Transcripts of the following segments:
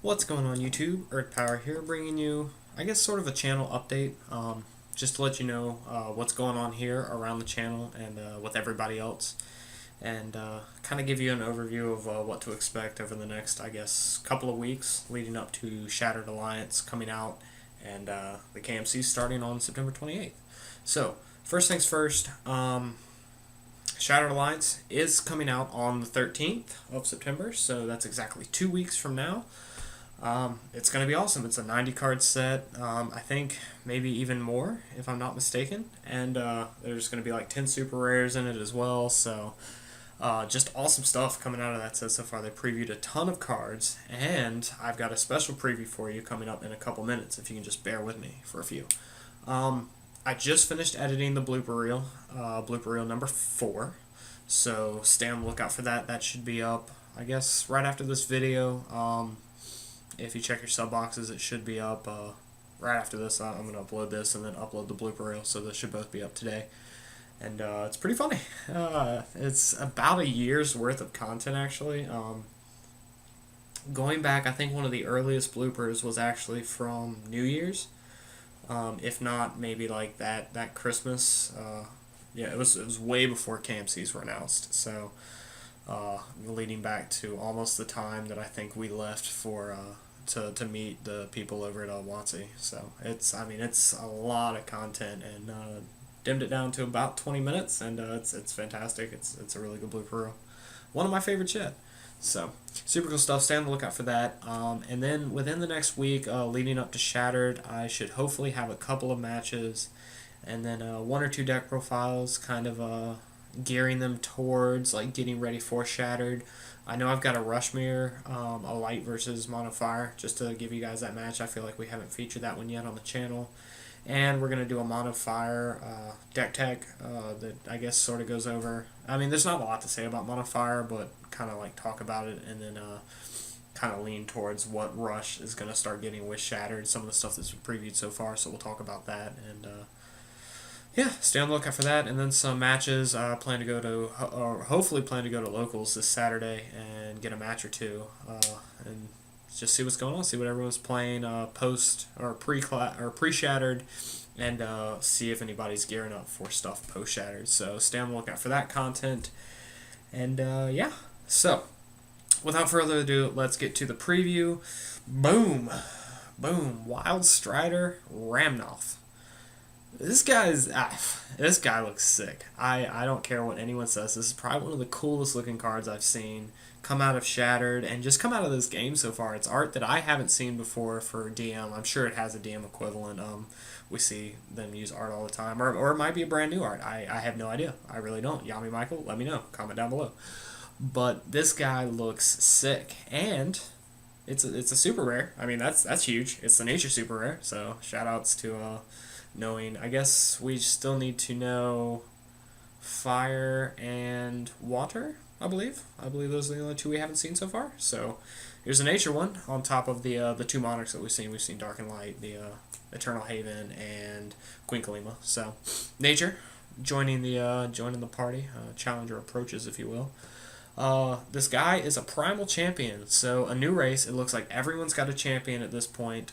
What's going on YouTube? Earth Power here, bringing you, I guess, sort of a channel update, just to let you know what's going on here around the channel and with everybody else, and kind of give you an overview of what to expect over the next, I guess, couple of weeks leading up to Shattered Alliance coming out and the KMC starting on September 28th. So, first things first, Shattered Alliance is coming out on the 13th of September, so that's exactly 2 weeks from now. It's going to be awesome. It's a 90 card set, I think maybe even more if I'm not mistaken, and there's going to be like 10 super rares in it as well, so just awesome stuff coming out of that set so far. They previewed a ton of cards, and I've got a special preview for you coming up in a couple minutes if you can just bear with me for a few. I just finished editing the blooper reel number 4, so stay on the lookout for that. That should be up, I guess, right after this video. If you check your sub boxes, it should be up right after this. I'm going to upload this and then upload the blooper reel, so this should both be up today. And it's pretty funny. It's about a year's worth of content, actually. Going back, I think one of the earliest bloopers was actually from New Year's. If not, maybe like that Christmas. Yeah, it was way before KMCs were announced. So leading back to almost the time that I think we left for to meet the people over at Watsy. So it's a lot of content, and dimmed it down to about 20 minutes, and it's fantastic. It's a really good blooper reel. One of my favorites yet. So super cool stuff. Stay on the lookout for that. And then within the next week, leading up to Shattered, I should hopefully have a couple of matches, and then one or two deck profiles, kind of gearing them towards like getting ready for Shattered. I know I've got a Rushmere, a light versus Mono Fire, just to give you guys that match. I feel like we haven't featured that one yet on the channel. And we're going to do a Mono Fire deck tech that I guess sort of goes over. I mean, there's not a lot to say about Mono Fire, but kind of like talk about it, and then kind of lean towards what Rush is going to start getting with Shattered, some of the stuff that's been previewed so far, so we'll talk about that. And yeah, stay on the lookout for that, and then some matches. Plan to go to, or hopefully plan to go to locals this Saturday and get a match or two, and just see what's going on, see what everyone's playing post or pre-Shattered, and see if anybody's gearing up for stuff post-Shattered. So stay on the lookout for that content, and yeah. So without further ado, let's get to the preview. Boom, Wildstrider Ramnoth. This guy looks sick. I don't care what anyone says. This is probably one of the coolest looking cards I've seen come out of Shattered and just come out of this game so far. It's art that I haven't seen before for DM. I'm sure it has a DM equivalent. We see them use art all the time, or it might be a brand new art. I have no idea. I really don't. Yami Michael, let me know. Comment down below. But this guy looks sick, and it's a super rare. I mean, that's huge. It's the nature super rare. So shout outs to knowing. I guess we still need to know fire and water, I believe those are the only two we haven't seen so far. So here's a nature one on top of the two monarchs that we've seen. We've seen Dark and Light, the Eternal Haven, and Queen Kalima. So nature joining the party. Challenger approaches, if you will. This guy is a primal champion, so a new race. It looks like everyone's got a champion at this point.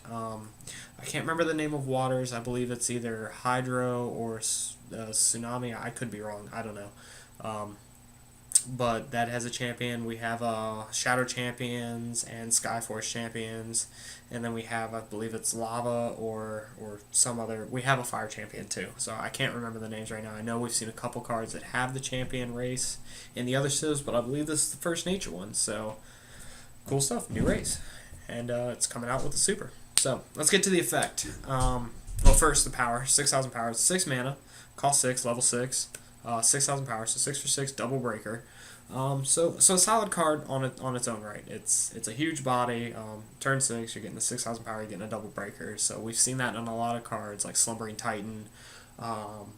I can't remember the name of waters. I believe it's either Hydro or Tsunami. I could be wrong. I don't know. But that has a champion. We have Shadow champions and Skyforce champions, and then we have, I believe it's Lava or some other. We have a Fire champion too. So I can't remember the names right now. I know we've seen a couple cards that have the champion race in the other civs, but I believe this is the first nature one. So cool stuff. New race, and it's coming out with a super. So let's get to the effect. Well, first the power. 6,000 power. 6 mana. Cost 6. Level 6. 6,000 power. So 6 for 6. Double breaker. So a solid card on its own right. It's a huge body. Turn 6, you're getting the 6,000 power, you're getting a double breaker. So we've seen that on a lot of cards like Slumbering Titan.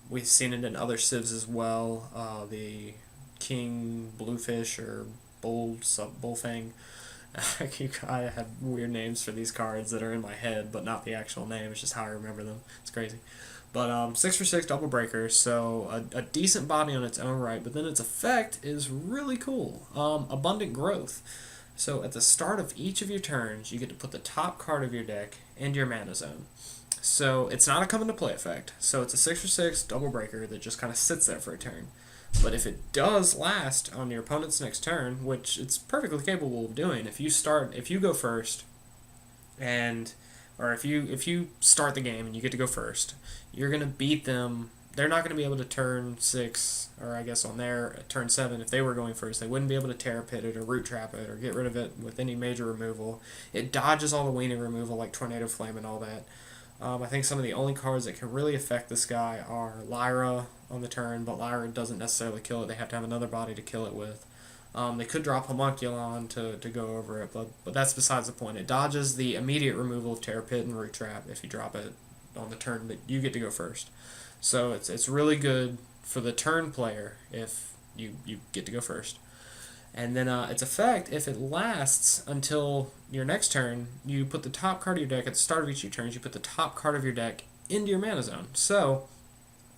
We've seen it in other civs as well. The King Bluefish or Bullfang. I have weird names for these cards that are in my head, but not the actual name. It's just how I remember them. It's crazy. But 6 for 6 double breaker, so a decent body on its own right, but then its effect is really cool. Abundant growth. So at the start of each of your turns, you get to put the top card of your deck into your mana zone. So it's not a come into play effect. So it's a 6/6 double breaker that just kind of sits there for a turn. But if it does last on your opponent's next turn, which it's perfectly capable of doing, if you go first, and or if you start the game and you get to go first, you're gonna beat them. They're not going to be able to turn 6, or I guess on their turn 7, if they were going first, they wouldn't be able to Terra Pit it or Root Trap it or get rid of it with any major removal. It dodges all the weenie removal like Tornado Flame and all that. I think some of the only cards that can really affect this guy are Lyra on the turn, but Lyra doesn't necessarily kill it. They have to have another body to kill it with. They could drop Homunculon to go over it, but that's besides the point. It dodges the immediate removal of Terra Pit and Root Trap if you drop it on the turn that you get to go first. So it's really good for the turn player if you get to go first. And then its effect, if it lasts until your next turn, you put the top card of your deck at the start of each of your turns, you put the top card of your deck into your mana zone. So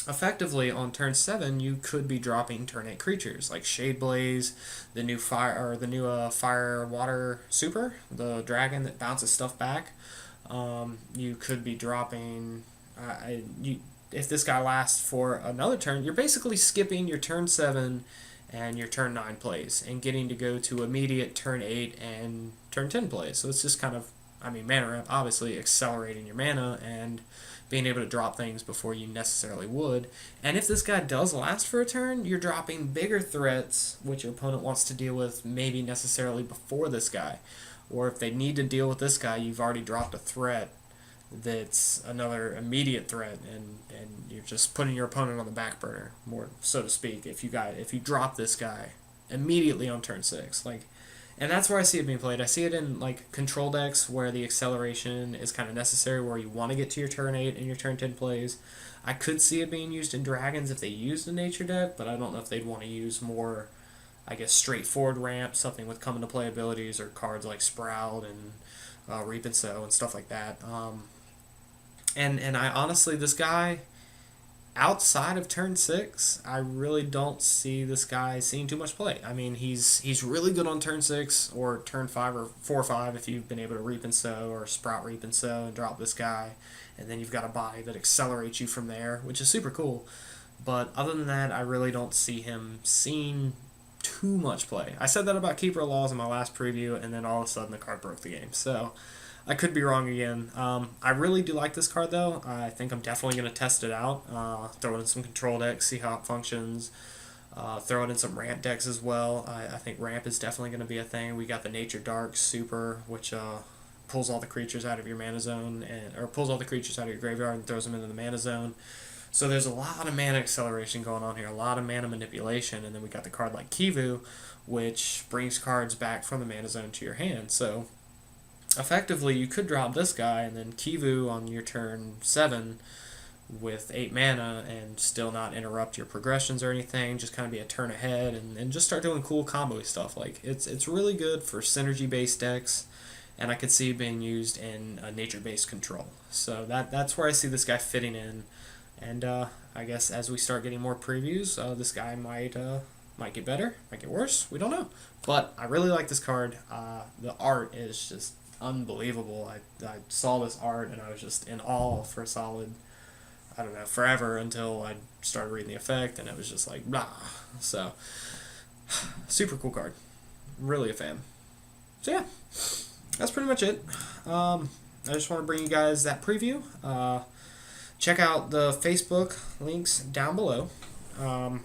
effectively on turn 7 you could be dropping turn 8 creatures like Shade Blaze, the new fire water super, the dragon that bounces stuff back. You could be dropping if this guy lasts for another turn, you're basically skipping your turn 7 and your turn 9 plays and getting to go to immediate turn 8 and turn 10 plays. So it's just kind of, mana ramp, obviously accelerating your mana and being able to drop things before you necessarily would. And if this guy does last for a turn, you're dropping bigger threats, which your opponent wants to deal with maybe necessarily before this guy. Or if they need to deal with this guy, you've already dropped a threat that's another immediate threat, and you're just putting your opponent on the back burner, more so to speak, if you drop this guy immediately on turn 6. And that's where I see it being played. I see it in control decks where the acceleration is kind of necessary, where you want to get to your turn 8 and your turn 10 plays. I could see it being used in dragons if they used a nature deck, but I don't know if they'd want to use more, I guess, straightforward ramp, something with come into play abilities, or cards like Sprout and Reap and Sow and stuff like that. And I honestly, this guy, outside of turn 6, I really don't see this guy seeing too much play. He's really good on turn 6 or turn 5 or 4 or 5 if you've been able to Reap and Sow or Sprout Reap and Sow and drop this guy, and then you've got a body that accelerates you from there, which is super cool. But other than that, I really don't see him seeing too much play. I said that about Keeper Laws in my last preview, and then all of a sudden the card broke the game. So I could be wrong again. I really do like this card, though. I think I'm definitely going to test it out. Throw it in some control decks, see how it functions. Throw it in some ramp decks as well. I think ramp is definitely going to be a thing. We got the Nature Dark Super, which pulls all the creatures out of your mana zone, or pulls all the creatures out of your graveyard and throws them into the mana zone. So there's a lot of mana acceleration going on here, a lot of mana manipulation, and then we got the card like Kivu, which brings cards back from the mana zone to your hand. So effectively, you could drop this guy and then Kivu on your turn 7 with 8 mana and still not interrupt your progressions or anything, just kind of be a turn ahead and just start doing cool combo stuff. It's really good for synergy-based decks, and I could see it being used in a nature-based control. So that's where I see this guy fitting in. And I guess as we start getting more previews, this guy might get better, might get worse. We don't know. But I really like this card. The art is just unbelievable. I saw this art and I was just in awe for a solid, forever, until I started reading the effect, and it was just like, blah. So, super cool card. Really a fan. So yeah, that's pretty much it. I just want to bring you guys that preview. Check out the Facebook links down below. I'm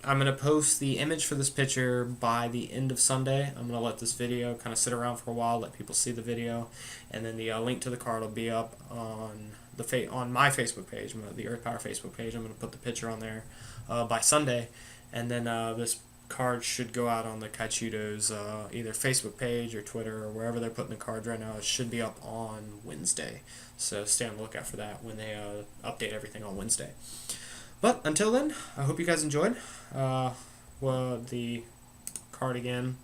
going to post the image for this picture by the end of Sunday. I'm going to let this video kind of sit around for a while, let people see the video, and then the link to the card will be up on my Facebook page, the Earth Power Facebook page. I'm going to put the picture on there by Sunday, and then this card should go out on the Kaijudo's either Facebook page or Twitter or wherever they're putting the cards right now. It should be up on Wednesday, so stay on the lookout for that when they update everything on Wednesday. But until then, I hope you guys enjoyed. The card again,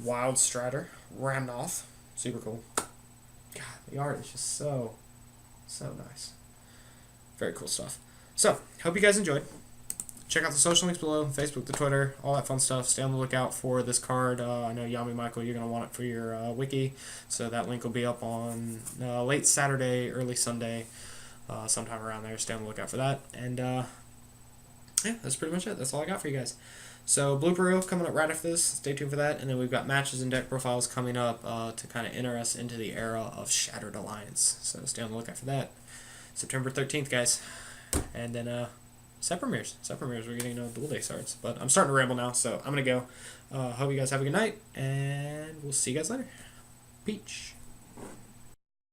Wildstrider, Ramnoth, super cool. God, the art is just so nice. Very cool stuff. So, hope you guys enjoyed. check out the social links below, Facebook, the Twitter, all that fun stuff. Stay on the lookout for this card. I know Yami Michael, you're going to want it for your wiki, so that link will be up on late Saturday, early Sunday, sometime around there. Stay on the lookout for that. And yeah, that's pretty much it. That's all I got for you guys. So blooper reel coming up right after this. Stay tuned for that. And then we've got matches and deck profiles coming up to kind of enter us into the era of Shattered Alliance. So stay on the lookout for that. September 13th, guys. And then set premieres. We're getting Duel Day starts. But I'm starting to ramble now, so I'm going to go. Hope you guys have a good night, and we'll see you guys later. Peach.